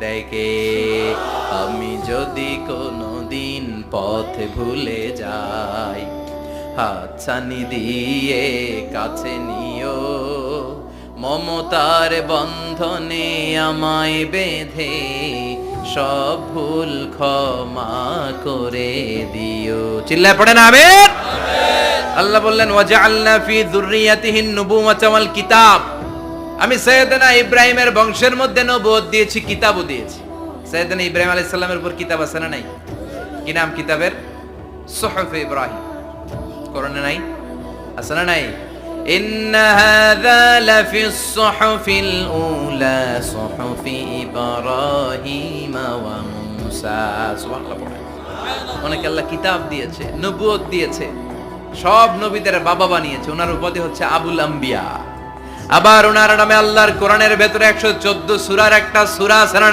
দেয় কে? আমি যদি কোনোদিন পথ ভুলে যাই, হাতছানি দিয়ে কাছে নিও, মমতার বন্ধনে আমায় বেঁধে সব ভুল ক্ষমা করে দিও। চিল্লায় পড়েন আমিন। আল্লাহ বললেন ওয়াজআলনা ফি যুররিয়াতিহিন নুবুওয়াতা ওয়াল কিতাব, আমি সাইয়েদনা ইব্রাহিমের বংশের মধ্যে নবুয়ত দিয়েছি, কিতাবও দিয়েছি। সাইয়েদনা ইব্রাহিম আলাইহিস সালামের উপর কিতাব আছে না নাই? কি নাম কিতাবের? সুহুফ ইব্রাহিম। কোরআনে নাই? আছে না নাই? ইন্না হাযা লাফিস সুহুফিল উলা সুহুফি ইব্রাহিম ওয়া মূসা। সুবহানাল্লাহ পড়েন। অনেক আল্লাহ কিতাব দিয়েছে, নবুয়ত দিয়েছে, সব নবীদের বাবা বানিয়েছে। ওনার উপাধি হচ্ছে আবুল আম্বিয়া। আবার ওনার নামে আল্লাহর কোরআনের ভেতরে 114 সূরার একটা সূরা আছে না?